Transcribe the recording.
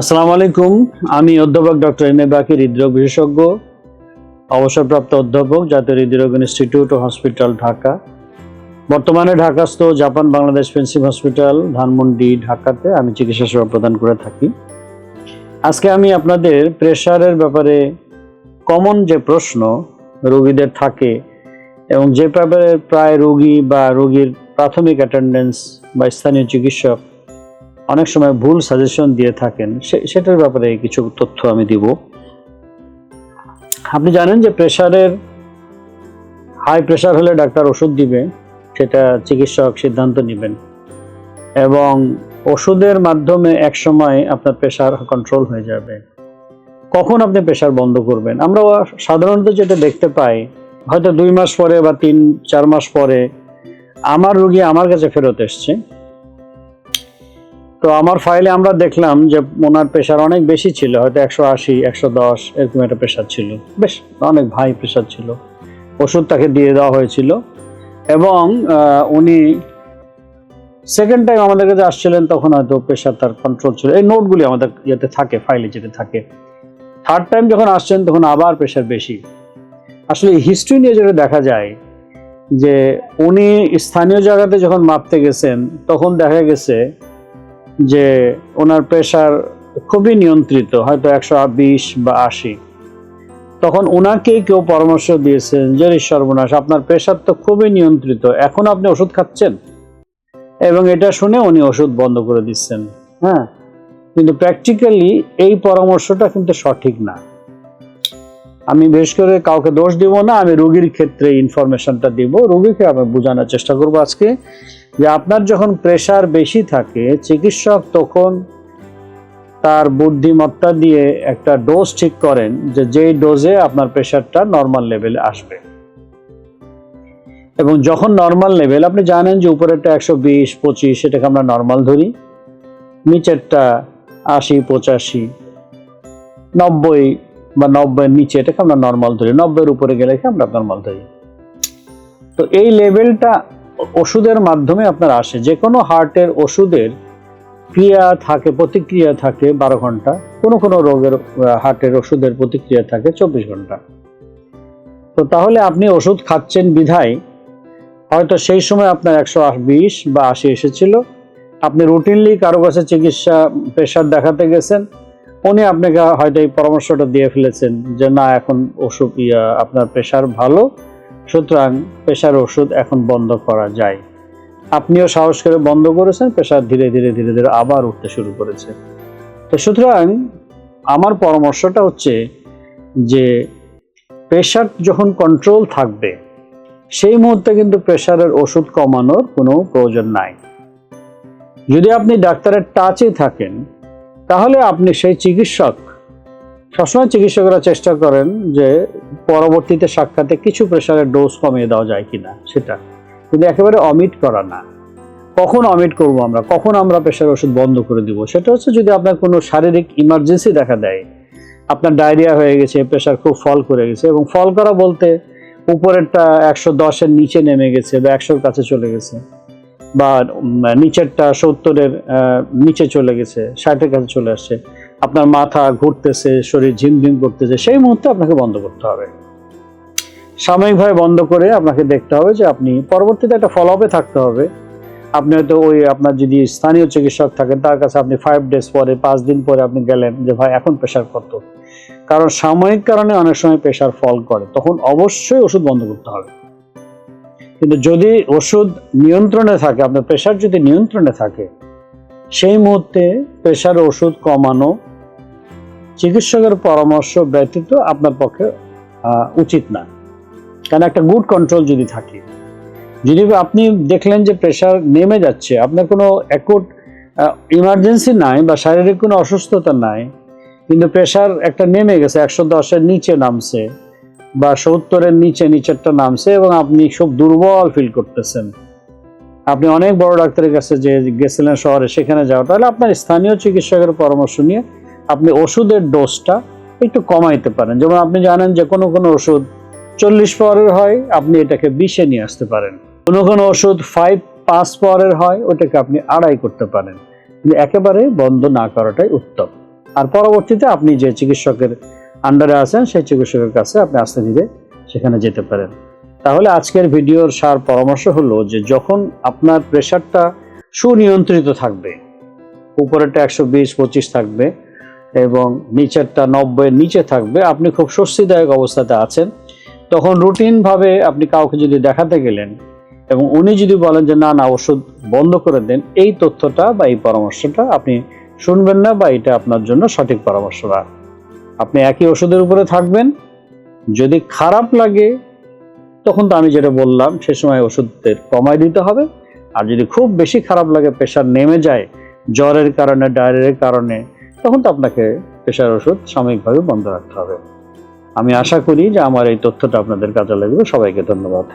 আসসালামু আলাইকুম। আমি অধ্যাপক ডক্টর এম এ বাকি, হৃদরোগ বিশেষজ্ঞ, অবসরপ্রাপ্ত অধ্যাপক, জাতীয় হৃদরোগ ইনস্টিটিউট ও হসপিটাল, ঢাকা। বর্তমানে ঢাকাস্থ জাপান বাংলাদেশ ফেন্সিং হসপিটাল, ধানমন্ডি, ঢাকাতে আমি চিকিৎসা সেবা প্রদান করে থাকি। আজকে আমি আপনাদের প্রেশারের ব্যাপারে কমন যে প্রশ্ন রোগীদের থাকে এবং যে ব্যাপারে প্রায় রোগী বা রোগীর প্রাথমিক অ্যাটেন্ডেন্স বা স্থানীয় চিকিৎসক অনেক সময় ভুল সাজেশন দিয়ে থাকেন, সেটার ব্যাপারে কিছু তথ্য আমি দিব। আপনি জানেন যে হাই প্রেশার হলে ডাক্তার ওষুধ দিবে, সেটা চিকিৎসক সিদ্ধান্ত নেবেন এবং ওষুধের মাধ্যমে এক সময় আপনার প্রেশার কন্ট্রোল হয়ে যাবে। কখন আপনি প্রেশার বন্ধ করবেন? আমরা সাধারণত যেটা দেখতে পাই, হয়তো 2 মাস পরে বা 3-4 মাস পরে আমার রোগী আমার কাছে ফেরত এসছে। তো আমার ফাইলে আমরা দেখলাম যে ওনার প্রেশার অনেক বেশি ছিল, হয়তো 180, 110 এরকম একটা প্রেশার ছিল, বেশ অনেক হাই প্রেশার ছিল। ওষুধ তাকে দিয়ে দেওয়া হয়েছিল এবং উনি সেকেন্ড টাইম আমাদের কাছে আসছিলেন, তখন হয়তো প্রেশার তার কন্ট্রোল ছিল। এই নোটগুলি আমাদের ইয়েতে থাকে, ফাইলে যেতে থাকে। থার্ড টাইম যখন আসছেন তখন আবার প্রেশার বেশি। আসলে হিস্ট্রি নিয়ে যেটা দেখা যায় যে উনি স্থানীয় জায়গাতে যখন মাপতে গেছেন তখন দেখা গেছে যে ওনার প্রেশার খুবই নিয়ন্ত্রিত, হয়তো 120 বা 80। তখন ওনাকে কেউ পরামর্শ দিয়েছেন যে সর্বনাশ, আপনার প্রেশার তো খুবই নিয়ন্ত্রিত, এখন আপনি ওষুধ খাচ্ছেন, এবং এটা শুনে উনি ওষুধ বন্ধ করে দিচ্ছেন। হ্যাঁ, কিন্তু প্র্যাকটিক্যালি এই পরামর্শটা কিন্তু সঠিক না। আমি বিশেষ করে কাউকে দোষ দিব না, আমি রোগীর ক্ষেত্রে ইনফরমেশনটা দিব, রোগীকে আমি বোঝানোর চেষ্টা করবো আজকে যে আপনার যখন প্রেশার বেশি থাকে, চিকিৎসক তখন তার বুদ্ধিমত্তা দিয়ে একটা ডোজ ঠিক করেন যে যেই ডোজে আপনার প্রেশারটা নর্মাল লেভেলে আসবে। এবং যখন নর্মাল লেভেল, আপনি জানেন যে উপরেরটা 120-25, এটাকে আমরা নর্মাল ধরি, নিচেরটা 80-85, 90 বা 90-এর নিচে এটাকে আমরা নর্মাল ধরি, 90-এর উপরে গেলে আমরা নর্মাল ধরি। তো এই লেভেলটা ওষুধের মাধ্যমে আপনার আসে। যে কোনো হার্টের ওষুধের ক্রিয়া থাকে, প্রতিক্রিয়া থাকে 12 ঘন্টা, কোনো রোগের হার্টের ওষুধের প্রতিক্রিয়া থাকে 24 ঘন্টা। তো তাহলে আপনি ওষুধ খাচ্ছেন বিধায় হয়তো সেই সময় আপনার 120 বা 80 এসেছিল, আপনি রুটিনলি কারো কাছে চিকিৎসা প্রেশার দেখাতে গেছেন, উনি আপনাকে হয়তো এই পরামর্শটা দিয়ে ফেলেছেন যে না, এখন ওষুধ আপনার প্রেশার ভালো, সুতরাং প্রেশার ওষুধ এখন বন্ধ করা যায়। আপনিও সাহস করে বন্ধ করেছেন, প্রেশার ধীরে ধীরে ধীরে ধীরে আবার উঠতে শুরু করেছে। তো সুতরাং আমার পরামর্শটা হচ্ছে যে প্রেশার যখন কন্ট্রোল থাকবে সেই মুহূর্তে কিন্তু প্রেশারের ওষুধ কমানোর কোনো প্রয়োজন নাই। যদি আপনি ডাক্তারের টাচে থাকেন তাহলে আপনি সেই চিকিৎসক, সবসময় চিকিৎসকরা চেষ্টা করেন যে পরবর্তীতে সাক্ষাতে কিছু প্রেশারের ডোজ কমিয়ে দেওয়া যায় কিনা সেটা, কিন্তু একেবারে অমিট করা না। কখন অমিট করব আমরা, কখন আমরা প্রেশার ওষুধ বন্ধ করে দিব, সেটা হচ্ছে যদি আপনার কোনো শারীরিক ইমার্জেন্সি দেখা দেয়, আপনার ডায়রিয়া হয়ে গেছে, প্রেশার খুব ফল করে গেছে, এবং ফল করা বলতে উপরেরটা 110-এর নিচে নেমে গেছে বা 100-এর কাছে চলে গেছে, বা নিচেরটা 70-এর নিচে চলে গেছে, 60-এর কাছে চলে আসছে, আপনার মাথা ঘুরতেছে, শরীর ঝিমঝিম করতেছে, সেই মুহূর্তে আপনাকে বন্ধ করতে হবে। সাময়িকভাবে বন্ধ করে আপনাকে দেখতে হবে যে আপনি পরবর্তীতে একটা ফলো আপে থাকতে হবে। আপনি হয়তো আপনার যদি স্থানীয় চিকিৎসক থাকেন তার কাছে আপনি 5 ডেজ পরে, 5 দিন পরে আপনি গেলেন যে ভাই এখন প্রেশার কত, কারণ সাময়িক কারণে অনেক সময় প্রেশার ফল করে, তখন অবশ্যই ওষুধ বন্ধ করতে হবে। কিন্তু যদি ওষুধ নিয়ন্ত্রণে থাকে, আপনার প্রেশার যদি নিয়ন্ত্রণে থাকে, সেই মুহূর্তে প্রেশার ওষুধ কমানো চিকিৎসকের পরামর্শ ব্যতীত আপনার পক্ষে উচিত না। কারণ একটা গুড কন্ট্রোল যদি থাকে, যদি আপনি দেখলেন যে প্রেশার নেমে যাচ্ছে, আপনার কোনো অ্যাকুট ইমার্জেন্সি নাই বা শারীরিক কোনো অসুস্থতা নাই, কিন্তু প্রেশার একটা নেমে গেছে, 110-এর নিচে নামছে বা 70-এর নিচেরটা নামছে, এবং আপনি খুব দুর্বল ফিল করতেছেন, আপনি অনেক বড় ডাক্তারের কাছে যে গেছিলেন শহরে, সেখানে যাওয়া, তাহলে আপনার স্থানীয় চিকিৎসকের পরামর্শ নিয়ে আপনি ওষুধের ডোজটা একটু কমাইতে পারেন। যেমন আপনি জানেন যে কোনো ওষুধ 40 পাওয়ারের হয়, আপনি এটাকে 20-এ নিয়ে আসতে পারেন। কোনো ওষুধ 5 পাওয়ারের হয়, ওটাকে আপনি 2.5 করতে পারেন, কিন্তু একেবারে বন্ধ না করাটাই উত্তম। আর পরবর্তীতে আপনি যে চিকিৎসকের আন্ডারে আছেন সেই চিকিৎসকের কাছে আপনি আস্তে ধীরে সেখানে যেতে পারেন। তাহলে আজকের ভিডিওর সার পরামর্শ হলো যে যখন আপনার প্রেশারটা সুনিয়ন্ত্রিত থাকবে, উপরেরটা 120-25 থাকবে এবং নিচেরটা 90-এর নিচে থাকবে, আপনি খুব স্বস্তিদায়ক অবস্থাতে আছেন, তখন রুটিনভাবে আপনি কাউকে যদি দেখাতে গেলেন এবং উনি যদি বলেন যে না না ওষুধ বন্ধ করে দেন, এই তথ্যটা বা এই পরামর্শটা আপনি শুনবেন না বা এটা আপনার জন্য সঠিক পরামর্শ না। আপনি একই ওষুধের উপরে থাকবেন, যদি খারাপ লাগে তখন তো আমি যেটা বললাম সে সময় ওষুধের কমায় দিতে হবে, আর যদি খুব বেশি খারাপ লাগে, প্রেশার নেমে যায় জ্বরের কারণে, ডায়রিয়ার কারণে, তখন তো আপনাকে প্রেশার ওষুধ সাময়িকভাবে বন্ধ রাখতে হবে। আমি আশা করি যে আমার এই তথ্যটা আপনাদের কাজে লাগবে। সবাইকে ধন্যবাদ।